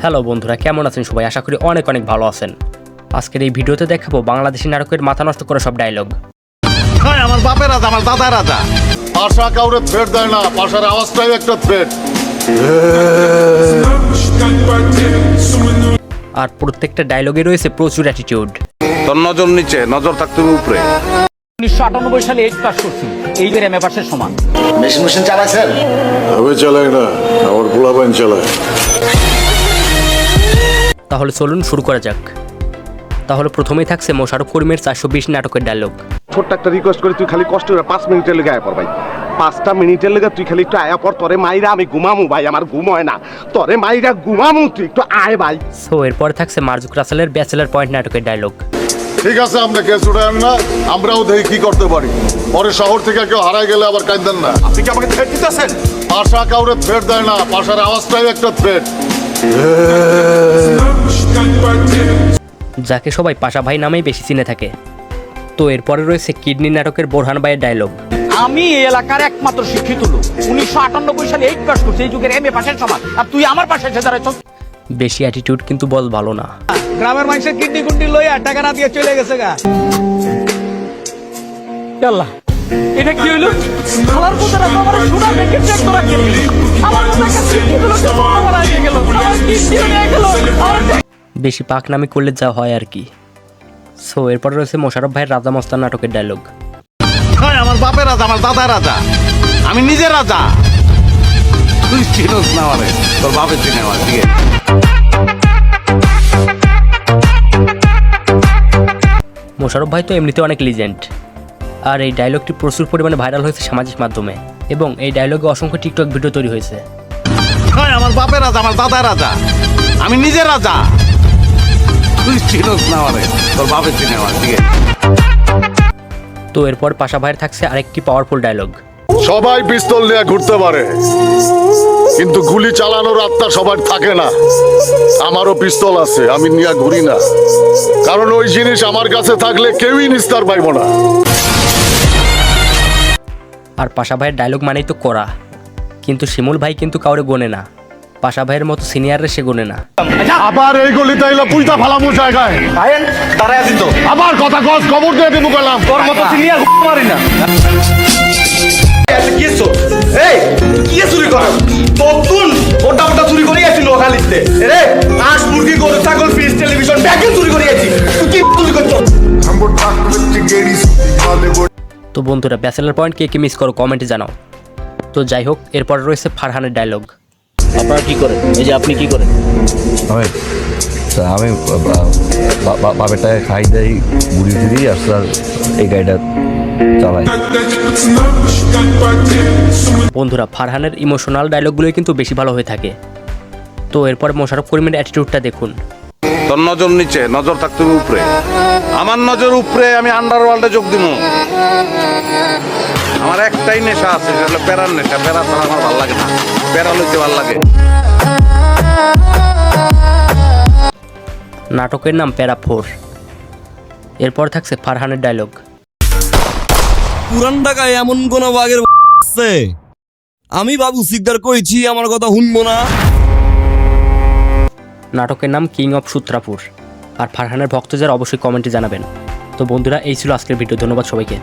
Hello বন্ধুরা, কেমন আছেন সবাই? আশা করি অনেক অনেক ভালো আছেন। আজকের এই ভিডিওতে দেখাবো বাংলাদেশি নাটকের মাথা নষ্ট করা সব ডায়লগ। আমার বাপের রাজা, আমার দাদার রাজা। পাশা কাউরে থ্রেট দেয় না, পাশার আওয়াজটাই একটা থ্রেট। আর প্রত্যেকটা ডায়লগে রয়েছে প্রচুর অ্যাটিটিউড। তোর নজর নিচে, নজর থাকতে উপরে। 1998 সালে 8 পাস করছি, এইবার এমএ পাসের সমান। মেশিন চালাইছেন? আমি চালাই না, আমার পোলাপাইন চালায়। তাহলে চলুন শুরু করা যাক। তাহলে প্রথমেই থাকছে মোশাররফ করিমের 420 নাটকের ডায়লগ। ছোট্ট একটা রিকোয়েস্ট করে, তুই খালি কষ্ট করে 5 মিনিটের লেগে আয়া পর ভাই। 5টা মিনিটের লেগে তুই খালি একটু আয়া পর। তোরে মাইরা আমি ঘুমামু ভাই, আমার ঘুম হয় না। তোরে মাইরা ঘুমামু, তুই একটু আয় ভাই। সো এরপরে থাকছে মার্জুক রাসেলের ব্যাচেলার পয়েন্ট নাটকের ডায়লগ। ঠিক আছে, আমরা কেস উঠায়েন না, আমরাও দেখি কি করতে পারি। পরে শহর থেকে কেউ হারাই গেলে আবার কাঁদেন না। আপনি কি আমাকে থ্রেট দিতেছেন? পাশা কাউরে থ্রেট দেয় না, পাশার আওয়াজটাই একটা থ্রেট। যাকে সবাই পাশা ভাই নামেই বেশি চিনে থাকে। তো এরপরে রয়েছে কিডনি নাটকের বোরহান ভাইয়ের ডায়লগ। আমি এই এলাকার একমাত্র শিক্ষিত লোক, 1998 সালে 8 পাস করছি, এই যুগের এমএ পাসের সমান। আর তুই আমার পাশে এসে দাঁড়াচ্ছ। বেশি অ্যাটিটিউড কিন্তু বল ভালো না। গ্রামের মানুষের কিডনি কুন্ডি লইয়া টাকা না দিয়ে চলে গেছে গা। আল্লাহ, এটা কি হইলো? খালার পুতারা তো আমার সোনা ব্যাংকে চেক করা গেল। আমার মতো একটা শিক্ষিত লোক তো আমার হারিয়ে গেল। আমার কিডনিও নিয়ে গেল। বেশি পাকনামি করলে যা হয় আর কি। সো এরপরে রয়েছে মোশাররফ ভাইয়ের রাজা মস্তান নাটকের ডায়লগ। আমার বাপের রাজা, আমার দাদার রাজা। আমি নিজে রাজা। তুই চিনোস না আমারে, তোর বাপের চিনে আমার। ঠিক আছে, মোশাররফ ভাই তো এমনিতে অনেক লিজেন্ড। আর এই ডায়লগটি প্রচুর পরিমাণে ভাইরাল হয়েছে সামাজিক মাধ্যমে, এবং এই ডায়লগে অসংখ্য টিকটক ভিডিও তৈরি হয়েছে। আমার বাপের রাজা, আমার দাদার রাজা। আমি নিজে রাজা। তুই চিনোস না আমারে, তোর বাপের চিনে আমার। ঠিক আছে, তো এরপর পাশা ভাইয়ের থাকছে আরেকটি পাওয়ারফুল ডায়লগ। সবাই পিস্তল নিয়ে ঘুরতে পারে, কিন্তু গুলি চালানোর আত্মা সবার থাকে না। আমারও পিস্তল আছে, আমি নিয়ে ঘুরি না, কারণ ওই জিনিস আমার কাছে থাকলে কেউই নিস্তার পাইব না। আর পাশা ভাইয়ের ডায়লগ মানেই তো করা, কিন্তু শিমুল ভাই কিন্তু কাউরে গোনে না। পাশা ভাইয়ের মতো সিনিয়ররা সে গোনে না। আবার এই গলিতে এলো পুইতা ফালামু জায়গায়। ভাইয়েন তারা আছিস তো। আবার কথা কস, খবর দিয়ে দেবো গেলাম। তোর মতো সিনিয়র মারি না। কিসো এই কি চুরি কর ততুন ওটা ওটা চুরি করে আছি নোখালিতে রে হাঁস মুরগি গরু ছাগল ফিশ টেলিভিশন ব্যাগে চুরি করে আছি তুই কি চুরি করছ? তো বন্ধুরা, ব্যাচেলার পয়েন্ট কে কে মিস করো কমেন্টে জানাও। তো যাই হোক, এরপর রয়েছে ফারহানের ডায়লগ। আপনারা কি করেন? এই যে আপনি কি করেন? আমি বাপের টাকা খাই দেই, বুড়ি দিদি, আর স্যার এই গাড়িটা চালাই। বন্ধুরা, ফারহানের ইমোশনাল ডায়লগগুলোই কিন্তু বেশি ভালো হয়ে থাকে। তো এরপর মোশাররফ করিমের অ্যাটিটিউডটা দেখুন। তোর নজর নিচে, নজর থাকতে উপরে। আমার নজর উপরে, আমি আন্ডারওয়ার্ল্ডে যোগ দিব। আমার একটাই নেশা আছে, সেটা হলো প্যারার নেশা। প্যারা ছাড়া আমার ভালো লাগে না, প্যারা লইতে ভালো লাগে। নাটকের নাম প্যারা 4। এরপর থাকছে ফারহানের ডায়লগ। পুরান ঢাকায় এমন কোন বাঘের আছে? আমি বাবু সিকদার কইছি, আমার কথা শুনবো না। নাটকের নাম কিং অফ সূত্রাপুর। আর ফারহানের ভক্ত যারা অবশ্যই কমেন্টে জানাবেন। তো বন্ধুরা, এই ছিল আজকের ভিডিও। ধন্যবাদ সবাইকে।